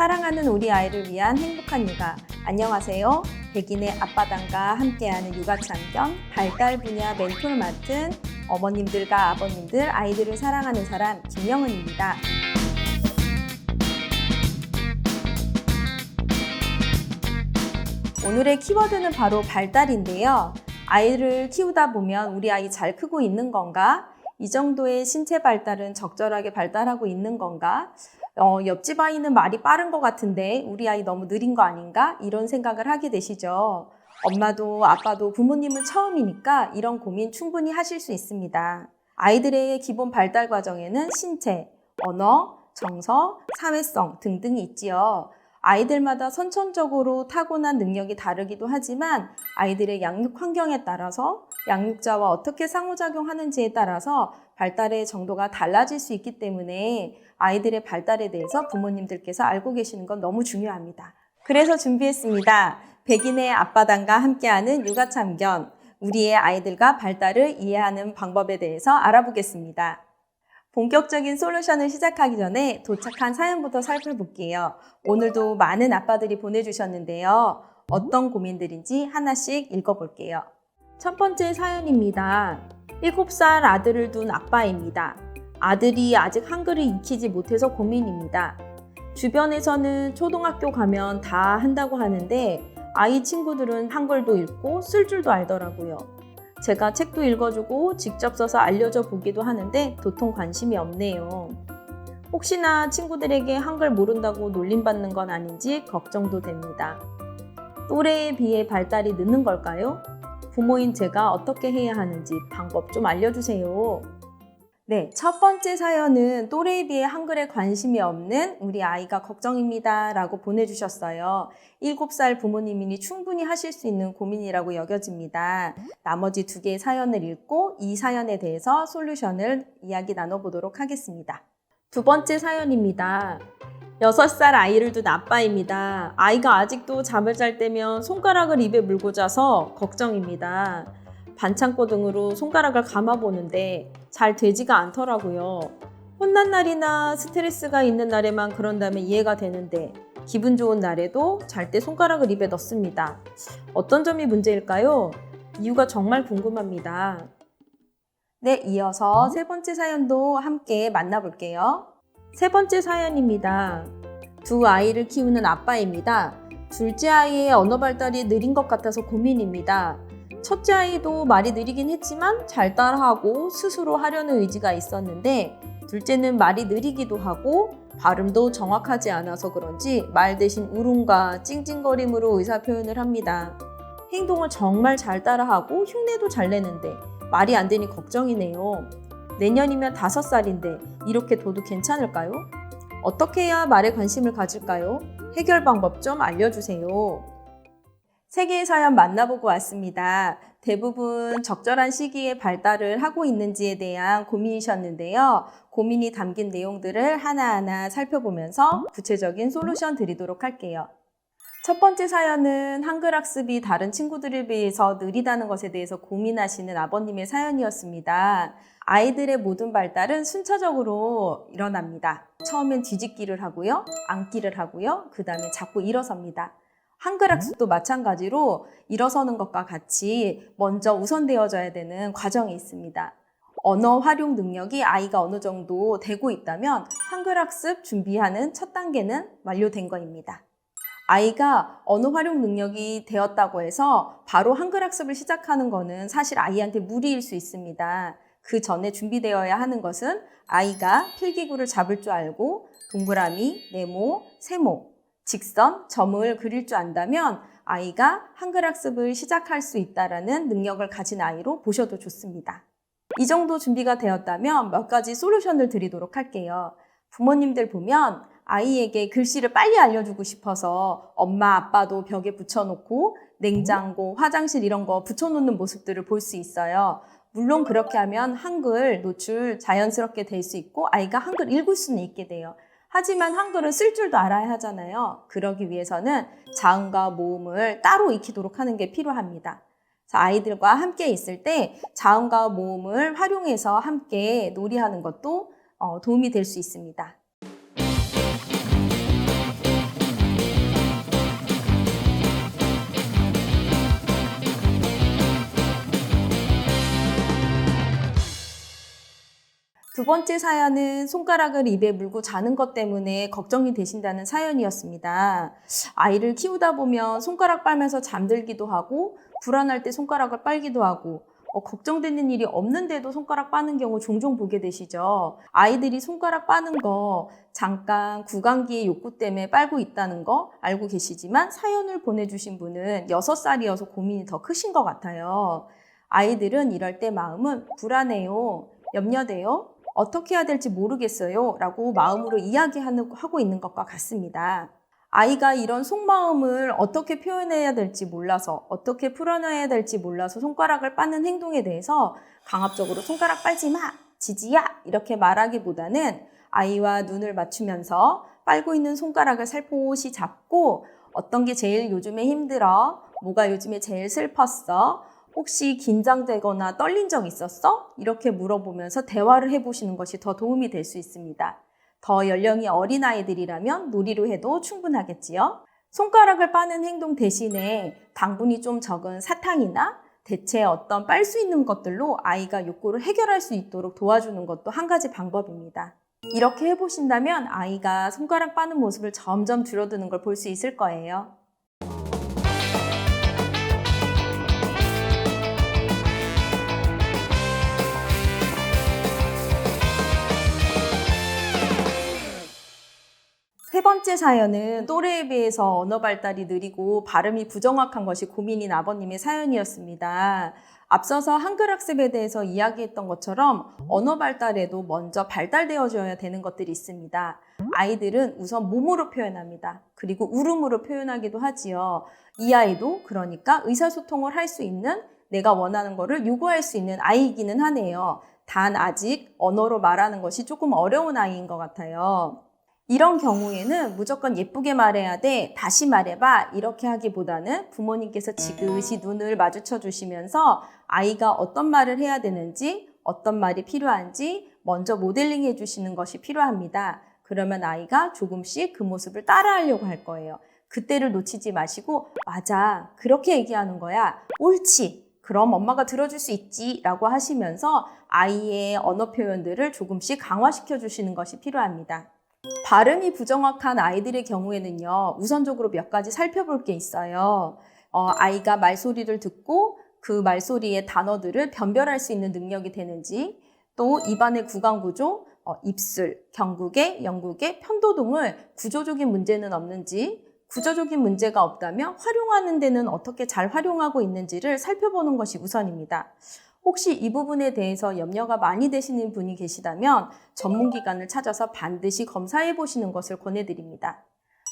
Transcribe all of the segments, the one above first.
사랑하는 우리 아이를 위한 행복한 육아. 안녕하세요. 백인의 앞바당과 함께하는 육아 참견, 발달 분야 멘토를 맡은 어머님들과 아버님들, 아이들을 사랑하는 사람 김영은입니다. 오늘의 키워드는 바로 발달인데요. 아이를 키우다 보면 우리 아이 잘 크고 있는 건가? 이 정도의 신체 발달은 적절하게 발달하고 있는 건가? 옆집 아이는 말이 빠른 것 같은데 우리 아이 너무 느린 거 아닌가? 이런 생각을 하게 되시죠. 엄마도 아빠도 부모님은 처음이니까 이런 고민 충분히 하실 수 있습니다. 아이들의 기본 발달 과정에는 신체, 언어, 정서, 사회성 등등이 있지요. 아이들마다 선천적으로 타고난 능력이 다르기도 하지만 아이들의 양육 환경에 따라서 양육자와 어떻게 상호작용하는지에 따라서 발달의 정도가 달라질 수 있기 때문에 아이들의 발달에 대해서 부모님들께서 알고 계시는 건 너무 중요합니다. 그래서 준비했습니다. 백인의 앞바당과 함께하는 육아 참견, 우리의 아이들과 발달을 이해하는 방법에 대해서 알아보겠습니다. 본격적인 솔루션을 시작하기 전에 도착한 사연부터 살펴볼게요. 오늘도 많은 아빠들이 보내주셨는데요. 어떤 고민들인지 하나씩 읽어볼게요. 첫 번째 사연입니다. 7살 아들을 둔 아빠입니다. 아들이 아직 한글을 익히지 못해서 고민입니다. 주변에서는 초등학교 가면 다 한다고 하는데 아이 친구들은 한글도 읽고 쓸 줄도 알더라고요. 제가 책도 읽어주고 직접 써서 알려줘 보기도 하는데 도통 관심이 없네요. 혹시나 친구들에게 한글 모른다고 놀림받는 건 아닌지 걱정도 됩니다. 또래에 비해 발달이 늦는 걸까요? 부모인 제가 어떻게 해야 하는지 방법 좀 알려주세요. 네, 첫 번째 사연은 또래에 비해 한글에 관심이 없는 우리 아이가 걱정입니다 라고 보내주셨어요. 7살 부모님이니 충분히 하실 수 있는 고민이라고 여겨집니다. 나머지 2개의 사연을 읽고 이 사연에 대해서 솔루션을 이야기 나눠보도록 하겠습니다. 두 번째 사연입니다. 6살 아이를 둔 아빠입니다. 아이가 아직도 잠을 잘 때면 손가락을 입에 물고 자서 걱정입니다. 반창고 등으로 손가락을 감아보는데 잘 되지가 않더라고요. 혼난 날이나 스트레스가 있는 날에만 그런다면 이해가 되는데 기분 좋은 날에도 잘 때 손가락을 입에 넣습니다. 어떤 점이 문제일까요? 이유가 정말 궁금합니다. 네, 이어서 세 번째 사연도 함께 만나볼게요. 세 번째 사연입니다. 2 아이를 키우는 아빠입니다. 둘째 아이의 언어 발달이 느린 것 같아서 고민입니다. 첫째 아이도 말이 느리긴 했지만 잘 따라하고 스스로 하려는 의지가 있었는데 둘째는 말이 느리기도 하고 발음도 정확하지 않아서 그런지 말 대신 울음과 찡찡거림으로 의사표현을 합니다. 행동을 정말 잘 따라하고 흉내도 잘 내는데 말이 안 되니 걱정이네요. 내년이면 5살인데 이렇게 둬도 괜찮을까요? 어떻게 해야 말에 관심을 가질까요? 해결 방법 좀 알려주세요. 3개의 사연 만나보고 왔습니다. 대부분 적절한 시기에 발달을 하고 있는지에 대한 고민이셨는데요. 고민이 담긴 내용들을 하나하나 살펴보면서 구체적인 솔루션 드리도록 할게요. 첫 번째 사연은 한글 학습이 다른 친구들에 비해서 느리다는 것에 대해서 고민하시는 아버님의 사연이었습니다. 아이들의 모든 발달은 순차적으로 일어납니다. 처음엔 뒤집기를 하고요, 앉기를 하고요, 그 다음에 자꾸 일어섭니다. 한글 학습도 마찬가지로 일어서는 것과 같이 먼저 우선되어져야 되는 과정이 있습니다. 언어 활용 능력이 아이가 어느 정도 되고 있다면 한글 학습 준비하는 첫 단계는 완료된 것입니다. 아이가 언어 활용 능력이 되었다고 해서 바로 한글 학습을 시작하는 것은 사실 아이한테 무리일 수 있습니다. 그 전에 준비되어야 하는 것은 아이가 필기구를 잡을 줄 알고 동그라미, 네모, 세모, 직선, 점을 그릴 줄 안다면 아이가 한글 학습을 시작할 수 있다는 능력을 가진 아이로 보셔도 좋습니다. 이 정도 준비가 되었다면 몇 가지 솔루션을 드리도록 할게요. 부모님들 보면 아이에게 글씨를 빨리 알려주고 싶어서 엄마, 아빠도 벽에 붙여놓고 냉장고, 화장실 이런 거 붙여놓는 모습들을 볼 수 있어요. 물론 그렇게 하면 한글 노출 자연스럽게 될 수 있고 아이가 한글 읽을 수는 있게 돼요. 하지만 한글은 쓸 줄도 알아야 하잖아요. 그러기 위해서는 자음과 모음을 따로 익히도록 하는 게 필요합니다. 아이들과 함께 있을 때 자음과 모음을 활용해서 함께 놀이하는 것도 도움이 될 수 있습니다. 두 번째 사연은 손가락을 입에 물고 자는 것 때문에 걱정이 되신다는 사연이었습니다. 아이를 키우다 보면 손가락 빨면서 잠들기도 하고 불안할 때 손가락을 빨기도 하고 걱정되는 일이 없는데도 손가락 빠는 경우 종종 보게 되시죠. 아이들이 손가락 빠는 거 잠깐 구강기의 욕구 때문에 빨고 있다는 거 알고 계시지만 사연을 보내주신 분은 6살이어서 고민이 더 크신 것 같아요. 아이들은 이럴 때 마음은 불안해요, 염려돼요, 어떻게 해야 될지 모르겠어요 라고 마음으로 이야기하고 있는 것과 같습니다. 아이가 이런 속마음을 어떻게 표현해야 될지 몰라서 어떻게 풀어내야 될지 몰라서 손가락을 빠는 행동에 대해서 강압적으로 손가락 빨지 마, 지지야 이렇게 말하기보다는 아이와 눈을 맞추면서 빨고 있는 손가락을 살포시 잡고 어떤 게 제일 요즘에 힘들어? 뭐가 요즘에 제일 슬펐어? 혹시 긴장되거나 떨린 적 있었어? 이렇게 물어보면서 대화를 해보시는 것이 더 도움이 될 수 있습니다. 더 연령이 어린 아이들이라면 놀이로 해도 충분하겠지요. 손가락을 빠는 행동 대신에 당분이 좀 적은 사탕이나 대체 어떤 빨 수 있는 것들로 아이가 욕구를 해결할 수 있도록 도와주는 것도 한 가지 방법입니다. 이렇게 해보신다면 아이가 손가락 빠는 모습을 점점 줄어드는 걸 볼 수 있을 거예요. 세 번째 사연은 또래에 비해서 언어 발달이 느리고 발음이 부정확한 것이 고민인 아버님의 사연이었습니다. 앞서서 한글 학습에 대해서 이야기했던 것처럼 언어 발달에도 먼저 발달되어져야 되는 것들이 있습니다. 아이들은 우선 몸으로 표현합니다. 그리고 울음으로 표현하기도 하지요. 이 아이도 그러니까 의사소통을 할 수 있는, 내가 원하는 것을 요구할 수 있는 아이이기는 하네요. 단 아직 언어로 말하는 것이 조금 어려운 아이인 것 같아요. 이런 경우에는 무조건 예쁘게 말해야 돼, 다시 말해봐 이렇게 하기보다는 부모님께서 지그시 눈을 마주쳐 주시면서 아이가 어떤 말을 해야 되는지, 어떤 말이 필요한지 먼저 모델링 해주시는 것이 필요합니다. 그러면 아이가 조금씩 그 모습을 따라하려고 할 거예요. 그때를 놓치지 마시고 맞아, 그렇게 얘기하는 거야, 옳지, 그럼 엄마가 들어줄 수 있지 라고 하시면서 아이의 언어 표현들을 조금씩 강화시켜 주시는 것이 필요합니다. 발음이 부정확한 아이들의 경우에는요, 우선적으로 몇 가지 살펴볼 게 있어요. 아이가 말소리를 듣고 그 말소리의 단어들을 변별할 수 있는 능력이 되는지, 또 입안의 구강 구조, 입술, 경구개, 영구개, 편도 등을 구조적인 문제는 없는지, 구조적인 문제가 없다면 활용하는 데는 어떻게 잘 활용하고 있는지를 살펴보는 것이 우선입니다. 혹시 이 부분에 대해서 염려가 많이 되시는 분이 계시다면 전문기관을 찾아서 반드시 검사해 보시는 것을 권해드립니다.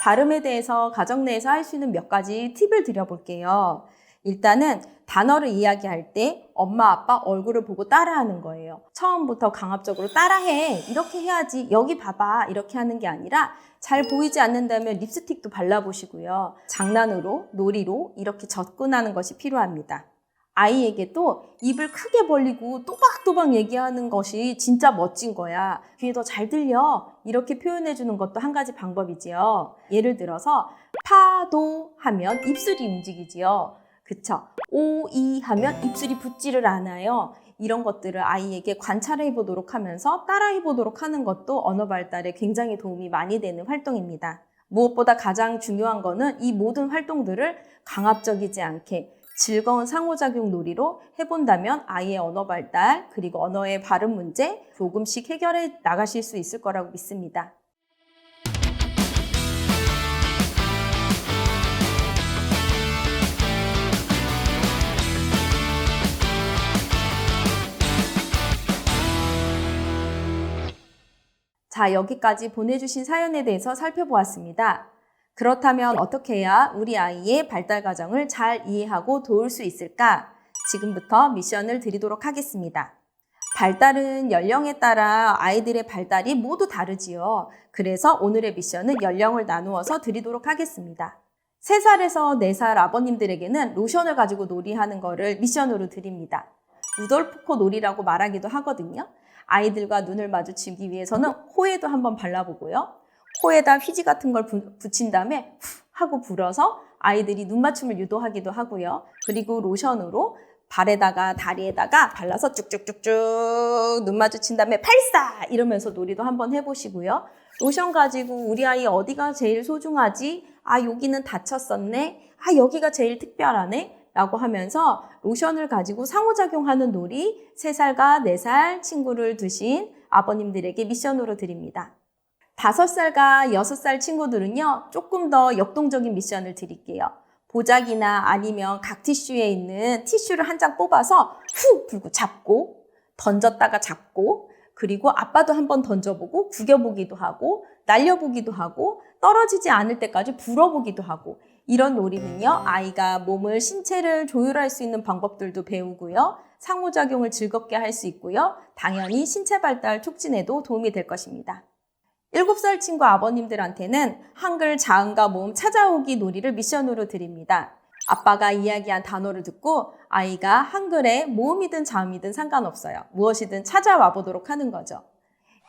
발음에 대해서 가정 내에서 할 수 있는 몇 가지 팁을 드려볼게요. 일단은 단어를 이야기할 때 엄마 아빠 얼굴을 보고 따라하는 거예요. 처음부터 강압적으로 따라해, 이렇게 해야지, 여기 봐봐 이렇게 하는 게 아니라 잘 보이지 않는다면 립스틱도 발라보시고요. 장난으로, 놀이로 이렇게 접근하는 것이 필요합니다. 아이에게도 입을 크게 벌리고 또박또박 얘기하는 것이 진짜 멋진 거야, 귀에 더 잘 들려, 이렇게 표현해 주는 것도 한 가지 방법이지요. 예를 들어서 파도 하면 입술이 움직이지요. 그쵸? 오이 하면 입술이 붙지를 않아요. 이런 것들을 아이에게 관찰해 보도록 하면서 따라해 보도록 하는 것도 언어 발달에 굉장히 도움이 많이 되는 활동입니다. 무엇보다 가장 중요한 거는 이 모든 활동들을 강압적이지 않게 즐거운 상호작용 놀이로 해본다면 아이의 언어 발달 그리고 언어의 발음 문제 조금씩 해결해 나가실 수 있을 거라고 믿습니다. 자, 여기까지 보내주신 사연에 대해서 살펴보았습니다. 그렇다면 어떻게 해야 우리 아이의 발달 과정을 잘 이해하고 도울 수 있을까? 지금부터 미션을 드리도록 하겠습니다. 발달은 연령에 따라 아이들의 발달이 모두 다르지요. 그래서 오늘의 미션은 연령을 나누어서 드리도록 하겠습니다. 3살에서 4살 아버님들에게는 로션을 가지고 놀이하는 거를 미션으로 드립니다. 루돌프코 놀이라고 말하기도 하거든요. 아이들과 눈을 마주치기 위해서는 코에도 한번 발라보고요. 코에다 휘지 같은 걸 붙인 다음에 후 하고 불어서 아이들이 눈 맞춤을 유도하기도 하고요. 그리고 로션으로 발에다가 다리에다가 발라서 쭉쭉쭉쭉 눈 마주친 다음에 발사! 이러면서 놀이도 한번 해보시고요. 로션 가지고 우리 아이 어디가 제일 소중하지? 아, 여기는 다쳤었네? 아, 여기가 제일 특별하네? 라고 하면서 로션을 가지고 상호작용하는 놀이 3살과 4살 친구를 두신 아버님들에게 미션으로 드립니다. 5살과 6살 친구들은요, 조금 더 역동적인 미션을 드릴게요. 보자기나 아니면 각 티슈에 있는 티슈를 한 장 뽑아서 후 불고 잡고, 던졌다가 잡고, 그리고 아빠도 한번 던져보고 구겨보기도 하고 날려보기도 하고 떨어지지 않을 때까지 불어보기도 하고, 이런 놀이는요, 아이가 몸을 신체를 조율할 수 있는 방법들도 배우고요, 상호작용을 즐겁게 할 수 있고요, 당연히 신체 발달 촉진에도 도움이 될 것입니다. 7살 친구 아버님들한테는 한글 자음과 모음 찾아오기 놀이를 미션으로 드립니다. 아빠가 이야기한 단어를 듣고 아이가 한글에 모음이든 자음이든 상관없어요. 무엇이든 찾아와 보도록 하는 거죠.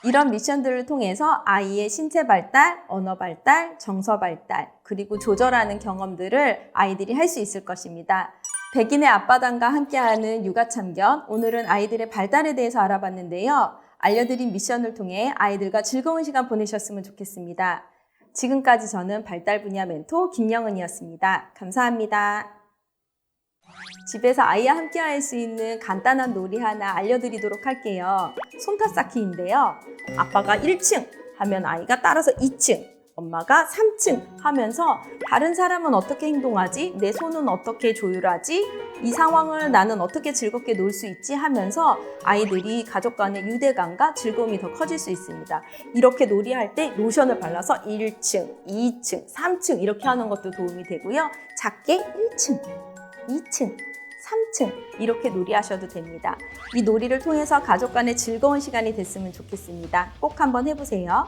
이런 미션들을 통해서 아이의 신체 발달, 언어 발달, 정서 발달, 그리고 조절하는 경험들을 아이들이 할 수 있을 것입니다. 백인의 앞바람과 함께하는 육아참견, 오늘은 아이들의 발달에 대해서 알아봤는데요. 알려드린 미션을 통해 아이들과 즐거운 시간 보내셨으면 좋겠습니다. 지금까지 저는 발달 분야 멘토 김영은이었습니다. 감사합니다. 집에서 아이와 함께 할 수 있는 간단한 놀이 하나 알려드리도록 할게요. 손탑쌓기인데요. 아빠가 1층 하면 아이가 따라서 2층, 엄마가 3층 하면서 다른 사람은 어떻게 행동하지? 내 손은 어떻게 조율하지? 이 상황을 나는 어떻게 즐겁게 놀 수 있지? 하면서 아이들이 가족 간의 유대감과 즐거움이 더 커질 수 있습니다. 이렇게 놀이할 때 로션을 발라서 1층, 2층, 3층 이렇게 하는 것도 도움이 되고요. 작게 1층, 2층, 3층 이렇게 놀이하셔도 됩니다. 이 놀이를 통해서 가족 간의 즐거운 시간이 됐으면 좋겠습니다. 꼭 한번 해보세요.